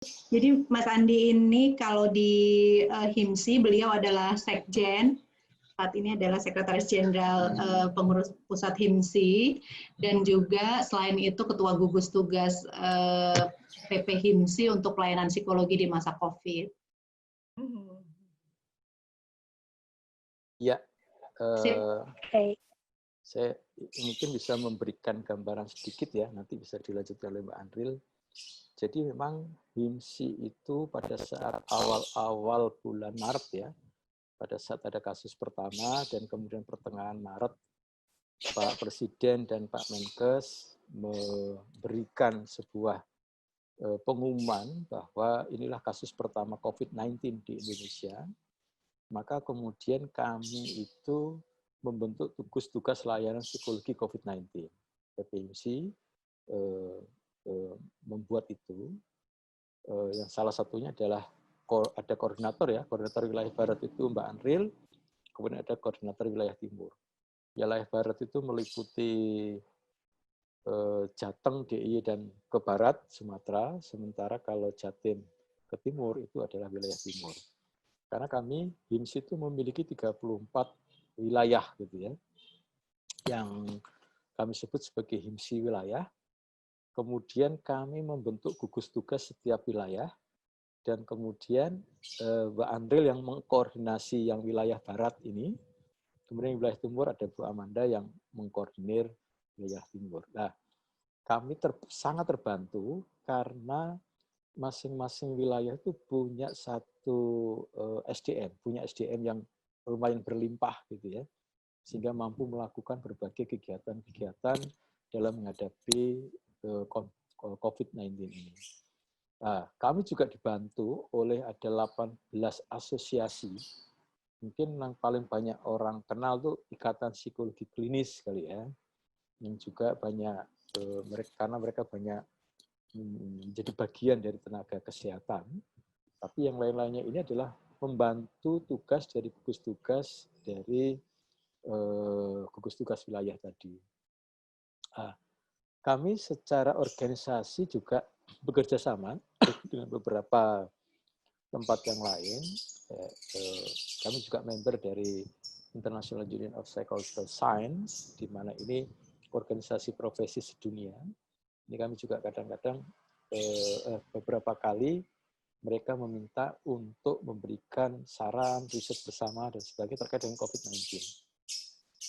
Jadi Mas Andi ini kalau di HIMSI beliau adalah Sekjen, saat ini adalah Sekretaris Jenderal Pengurus Pusat HIMSI, dan juga selain itu Ketua Gugus Tugas PP HIMSI untuk pelayanan psikologi di masa COVID. Ya, Okay. saya mungkin bisa memberikan gambaran sedikit ya, nanti bisa dilanjutkan oleh Mbak Andril. Jadi memang HIMSI itu pada saat awal-awal bulan Maret ya, pada saat ada kasus pertama dan kemudian pertengahan Maret, Pak Presiden dan Pak Menkes memberikan sebuah pengumuman bahwa inilah kasus pertama COVID-19 di Indonesia. Maka kemudian kami itu membentuk gugus tugas layanan psikologi COVID-19. PPMC membuat itu, yang salah satunya adalah ada koordinator ya, koordinator wilayah Barat itu Mbak Andril, kemudian ada koordinator wilayah Timur. Wilayah Barat itu meliputi Jateng, DIY, dan ke Barat, Sumatera, sementara kalau Jatim ke Timur itu adalah wilayah Timur. Karena kami, HIMSI itu memiliki 34 wilayah gitu ya, yang kami sebut sebagai HIMSI wilayah. Kemudian kami membentuk gugus tugas setiap wilayah, dan kemudian Mbak Andril yang mengkoordinasi yang wilayah Barat ini, kemudian wilayah Timur ada Bu Amanda yang mengkoordinir wilayah Timur. Nah, kami sangat terbantu karena masing-masing wilayah itu punya satu SDM, punya SDM yang lumayan berlimpah gitu ya, sehingga mampu melakukan berbagai kegiatan-kegiatan dalam menghadapi COVID-19 ini. Nah, kami juga dibantu oleh ada 18 asosiasi. Mungkin yang paling banyak orang kenal tuh Ikatan Psikologi Klinis kali ya, yang juga banyak karena mereka banyak menjadi bagian dari tenaga kesehatan, tapi yang lain-lainnya ini adalah membantu tugas dari gugus tugas wilayah tadi. Kami secara organisasi juga bekerja sama dengan beberapa tempat yang lain. Kami juga member dari International Union of Psychological Science, di mana ini organisasi profesi sedunia. Ini kami juga kadang-kadang beberapa kali mereka meminta untuk memberikan saran, riset bersama, dan sebagainya terkait dengan COVID-19.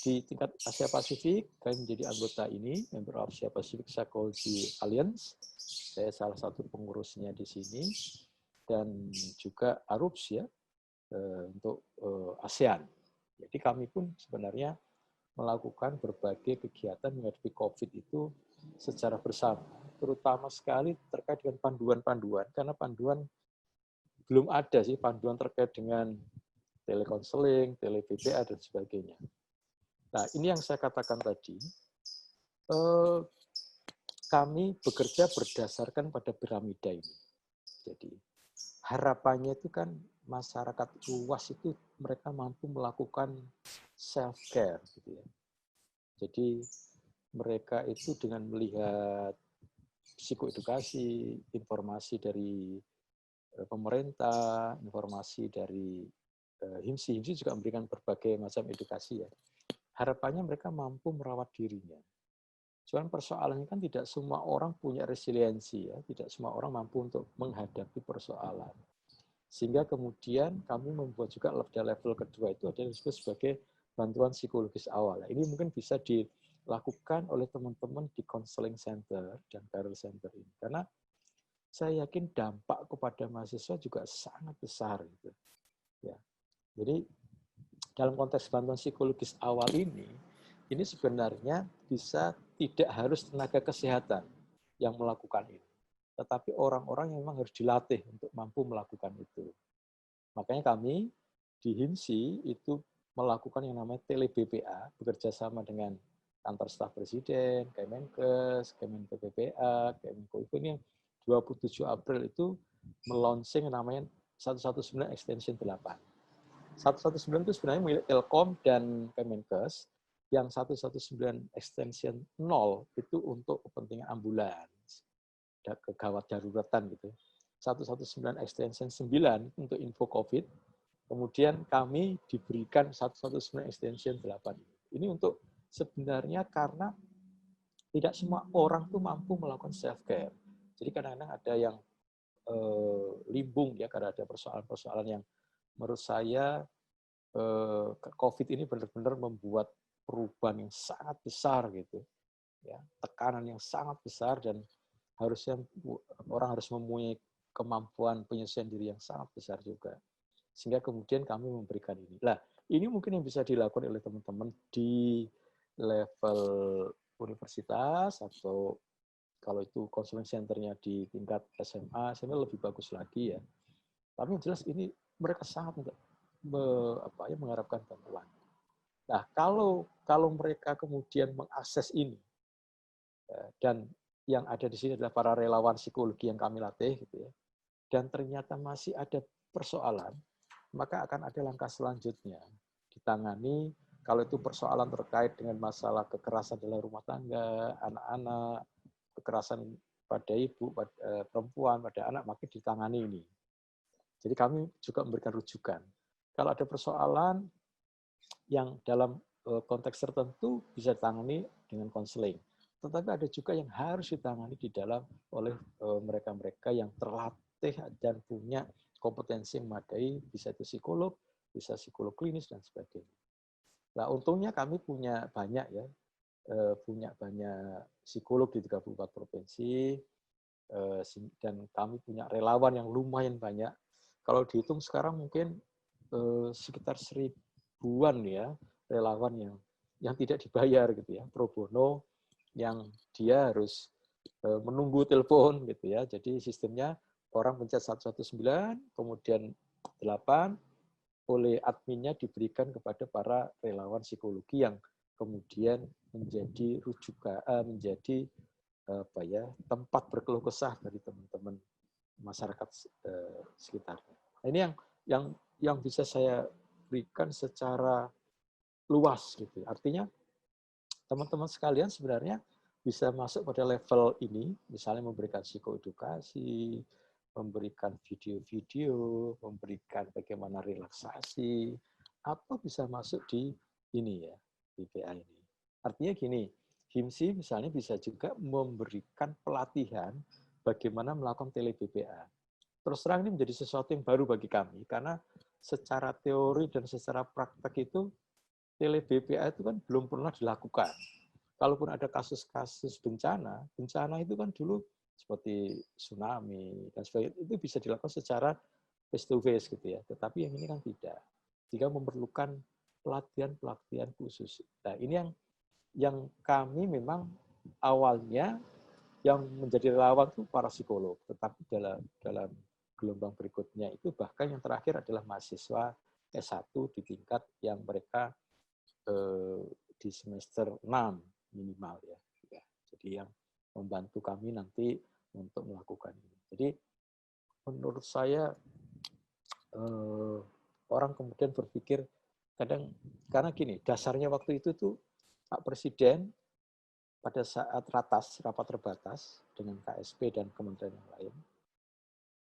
Di tingkat Asia Pasifik, kami menjadi anggota ini, member of Asia Pacific Psychology Alliance. Saya salah satu pengurusnya di sini, dan juga ARUPS ya, untuk ASEAN. Jadi kami pun sebenarnya melakukan berbagai kegiatan menghadapi COVID itu secara bersama, terutama sekali terkait dengan panduan-panduan, karena panduan belum ada sih, panduan terkait dengan telekonseling, tele-BPA, dan sebagainya. Nah, ini yang saya katakan tadi, kami bekerja berdasarkan pada piramida ini. Jadi, harapannya itu kan masyarakat luas itu mereka mampu melakukan self-care. Gitu ya. Jadi, mereka itu dengan melihat psikoedukasi, informasi dari pemerintah, informasi dari HIMSI. HIMSI juga memberikan berbagai macam edukasi ya. Harapannya mereka mampu merawat dirinya. Cuman persoalannya kan tidak semua orang punya resiliensi ya, tidak semua orang mampu untuk menghadapi persoalan. Sehingga kemudian kami membuat juga pada level kedua itu ada yang disebut sebagai bantuan psikologis awal. Ini mungkin bisa dilakukan oleh teman-teman di counseling center dan career center ini. Karena saya yakin dampak kepada mahasiswa juga sangat besar gitu. Ya. Jadi dalam konteks bantuan psikologis awal ini sebenarnya bisa tidak harus tenaga kesehatan yang melakukan ini, tetapi orang-orang yang memang harus dilatih untuk mampu melakukan itu. Makanya kami di HIMSI itu melakukan yang namanya tele-BPA, bekerja sama dengan kantor staf presiden, Kemenkes, Kemenko PPA, Kemenko ini yang 27 April itu melaunching namanya 119 Extension 8. 119 itu sebenarnya milik Telkom dan Kemenkes, yang 119 Extension 0 itu untuk kepentingan ambulans, kegawat daruratan gitu. 119 extension 9 untuk info COVID. Kemudian kami diberikan 119 extension 8. Ini untuk sebenarnya karena tidak semua orang tuh mampu melakukan self care. Jadi kadang-kadang ada yang limbung ya, karena ada persoalan-persoalan yang menurut saya COVID ini benar-benar membuat perubahan yang sangat besar gitu, ya, tekanan yang sangat besar, dan harusnya orang harus mempunyai kemampuan penyesuaian diri yang sangat besar juga, sehingga kemudian kami memberikan ini. Nah, ini mungkin yang bisa dilakukan oleh teman-teman di level universitas, atau kalau itu counseling centernya di tingkat SMA, sebenarnya lebih bagus lagi ya. Tapi yang jelas ini mereka sangat mengharapkan bantuan. Nah, kalau mereka kemudian mengakses ini, dan yang ada di sini adalah para relawan psikologi yang kami latih, gitu ya, dan ternyata masih ada persoalan, maka akan ada langkah selanjutnya ditangani. Kalau itu persoalan terkait dengan masalah kekerasan dalam rumah tangga, anak-anak, kekerasan pada ibu, pada perempuan, pada anak, maka ditangani ini. Jadi kami juga memberikan rujukan. Kalau ada persoalan yang dalam konteks tertentu bisa ditangani dengan konseling. Tetapi ada juga yang harus ditangani di dalam oleh mereka-mereka yang terlatih dan punya kompetensi yang memadai, bisa itu psikolog, bisa psikolog klinis, dan sebagainya. Nah, untungnya kami punya banyak ya, punya banyak psikolog di 34 provinsi, dan kami punya relawan yang lumayan banyak. Kalau dihitung sekarang mungkin sekitar 1000-an ya relawan yang tidak dibayar gitu ya, pro bono, yang dia harus menunggu telepon gitu ya. Jadi sistemnya orang pencet 119, kemudian 8, oleh adminnya diberikan kepada para relawan psikologi yang kemudian menjadi rujukan, menjadi apa ya, tempat berkeluh kesah dari teman-teman masyarakat sekitarnya. Nah, ini yang bisa saya berikan secara luas gitu. Artinya teman-teman sekalian sebenarnya bisa masuk pada level ini, misalnya memberikan psikoedukasi, memberikan video-video, memberikan bagaimana relaksasi, apa bisa masuk di ini ya, di PA ini. Artinya gini, HIMSI misalnya bisa juga memberikan pelatihan bagaimana melakukan tele-BPA. Terus terang ini menjadi sesuatu yang baru bagi kami, karena secara teori dan secara praktek itu tele-BPA itu kan belum pernah dilakukan. Kalaupun ada kasus-kasus bencana itu kan dulu seperti tsunami dan sebagainya, itu bisa dilakukan secara face to face gitu ya. Tetapi yang ini kan tidak. Jika memerlukan pelatihan khusus. Nah, ini yang kami memang awalnya yang menjadi relawan itu para psikolog, tetapi dalam gelombang berikutnya itu bahkan yang terakhir adalah mahasiswa S1 di tingkat yang mereka di semester 6 minimal ya. Jadi yang membantu kami nanti untuk melakukan ini. Jadi menurut saya orang kemudian berpikir kadang, karena gini, dasarnya waktu itu tuh Pak Presiden pada saat rapat terbatas dengan KSP dan kementerian yang lain,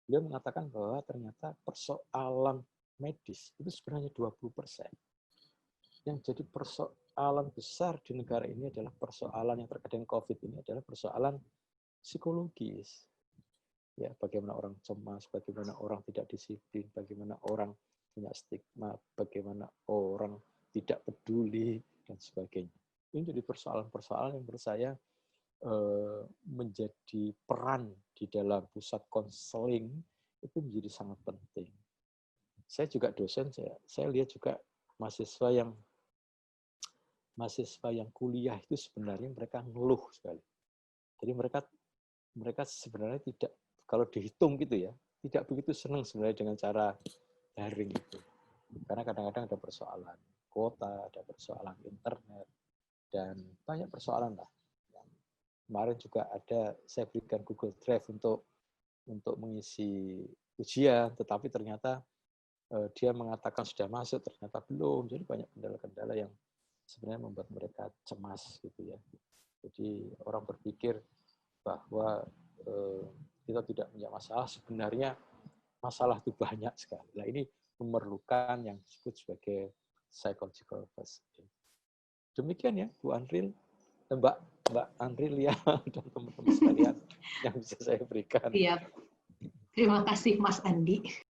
beliau mengatakan bahwa ternyata persoalan medis itu sebenarnya 20%. Yang jadi persoalan besar di negara ini adalah persoalan yang terkait dengan COVID ini adalah persoalan psikologis. Ya, bagaimana orang cemas, bagaimana orang tidak disiplin, bagaimana orang punya stigma, bagaimana orang tidak peduli, dan sebagainya. Ini jadi persoalan-persoalan yang menurut saya menjadi peran di dalam pusat konseling itu menjadi sangat penting. Saya juga dosen, saya lihat juga mahasiswa yang kuliah itu sebenarnya mereka ngeluh sekali. Jadi mereka sebenarnya tidak, kalau dihitung gitu ya, tidak begitu senang sebenarnya dengan cara daring itu. Karena kadang-kadang ada persoalan kuota, ada persoalan internet, dan banyak persoalan lah. Kemarin juga ada, saya berikan Google Drive untuk mengisi ujian, tetapi ternyata dia mengatakan sudah masuk, ternyata belum. Jadi banyak kendala-kendala yang sebenarnya membuat mereka cemas gitu ya. Jadi orang berpikir bahwa kita tidak punya masalah, sebenarnya masalah itu banyak sekali. Nah, ini memerlukan yang disebut sebagai psychological first aid. Demikian ya, Bu Andril, Mbak Andril ya, dan teman-teman sekalian yang bisa saya berikan. Siap. Terima kasih Mas Andi.